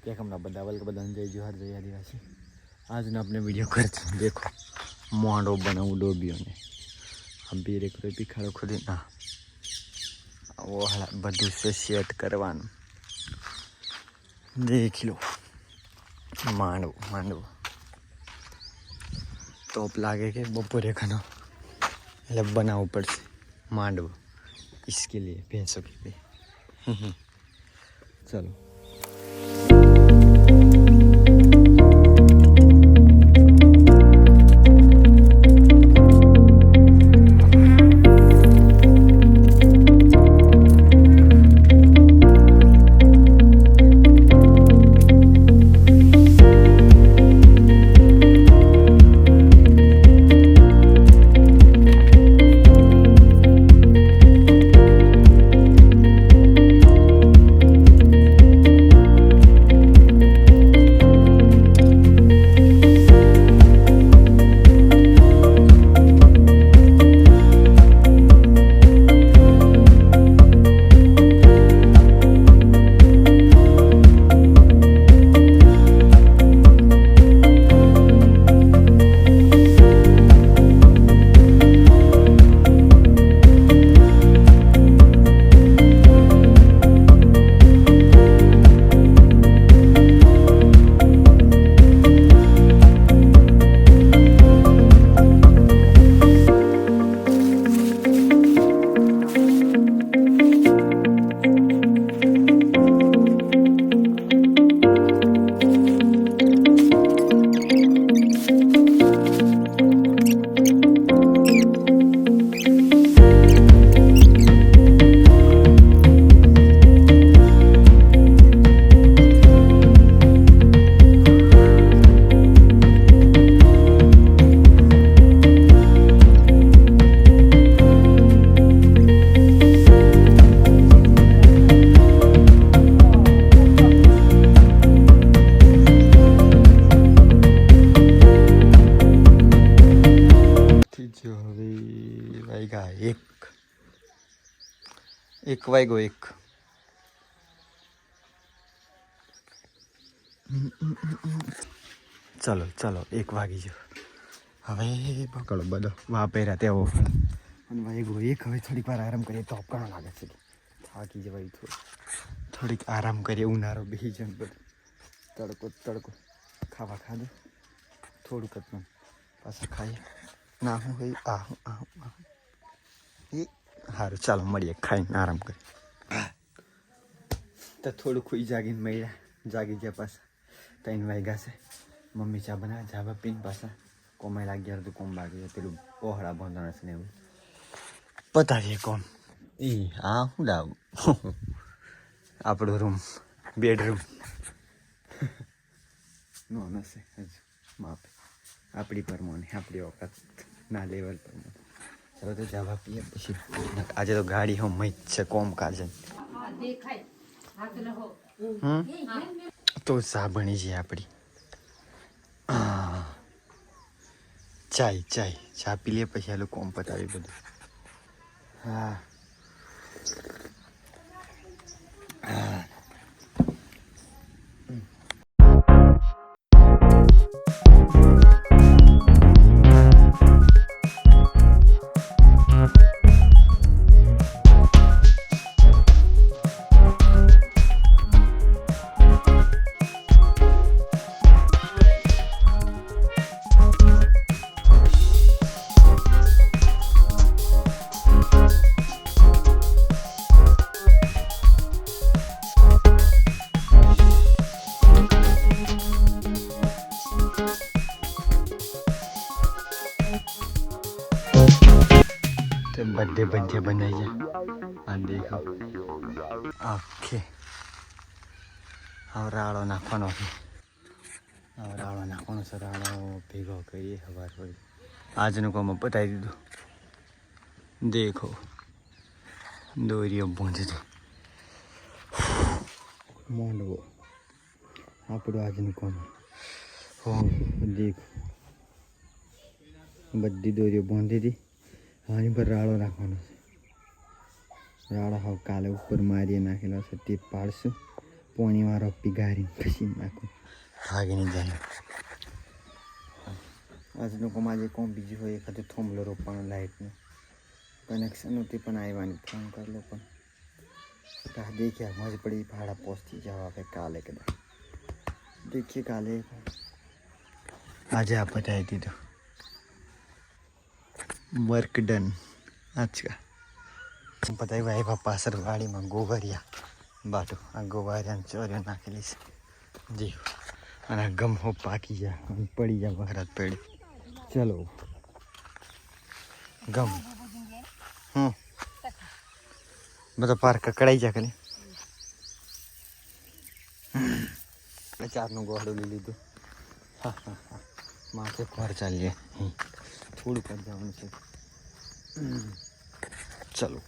क्या कमरा बदावल का बदन जय जोहर जय आदिवासी। आज ना अपने वीडियो कर देखो मोहाड़ो बनाऊँ डोबियों ने अभी एक भी खड़ो खुदी ना वो बधु से सेट करवान देख लो मांडो मांडो तोप लागे के बपोरे खाना એટલે બનાવવું પડશે માંડવો इसके लिए भैंसों के लिए चलो एक वाइगो एक चलो चलो एक वागी जो हवे पकड़ो बदो वहाँ पे रहते वो वाइगो एक हवे थोड़ी बार आराम करिए तो आपका लागे છે થાકી જવાય થોડીક આરામ કરીએ ઉનાળો બેહી જન તડકો તડકો ખાવા ખાધું થોડું કતનું પાછા ખાઈએ ના હું ગઈ આહું આહું આહું એ સારું ચાલો મળીએ ખાઈને આરામ કરી તો થોડું ખુઈ જાગીને મળ્યા જાગી ગયા પાછા 3 વાગ્યા છે મમ્મી ચા બનાવે ચા પીને પાછા કોમાઈ લાગ્યા હતું કોમ બાકી પેલું પહોળા બાંધવાના છે ને એવું પતાવીએ કોમ એ હા હું લાવું આપણો રૂમ બેડરૂમ નો નસે હજુ માપે આપણી પરમોને આપણી ઓકાત ના લેવલ પરમોને चलो तो जावा पिए પછી आज तो गाड़ी हो मई से कम काजन तो सा बनी जी आपड़ी चाय चाय चा पी ले પછી આલો કોમ પતાવી બધું હા बर्थडे बर्थडे बनाइए हाँ देखो ओके और राड़ो नाखवानो राड़ो नाखवानो से राड़ो भीगो करिए हवार पड़ी आज को मैं बताई दीधु देखो दोरियो बूंदी मोंडवो આપણું આજનું કોમ હો દેખો બધી દોરીઓ બાંધી હતી આની પર રાળો નાખવાનો છે રાળો હવે કાલે ઉપર મારીએ નાખેલો છે તે પાડશું પોણીવાળો પીગારી પછી નાખું ભાગીને જાય. આજ લોકોમાં આજે કોમ બીજું હોય એકાદું થોંભલો રોપવાનું લાઇટનું કનેક્શન હતી પણ આવવાની ફોન કરી લો પણ દેખ્યા મજ પડી ભાડા પહોંચતી જવા આપણે કાલે કદાચ દેખીએ કાલે આજે આ પતાવી દીધું વર્ક ડન. અચ્છા પતાવી ભાઈ પાછળ વાડીમાં ગોબરિયા બાટો આ ગોબરિયાને ચોરીઓ નાખેલી છે જી અને ગમહો પાકી જા પડી જા વખરાત પડી ચલો ગમ બધા પાર્ક કકડાઈ જા ખાલી ચારનું ગોળું લઈ લીધું. હા હા હા માથે પર ચાલીએ થોડુંક જ જવાનું છે ચલો.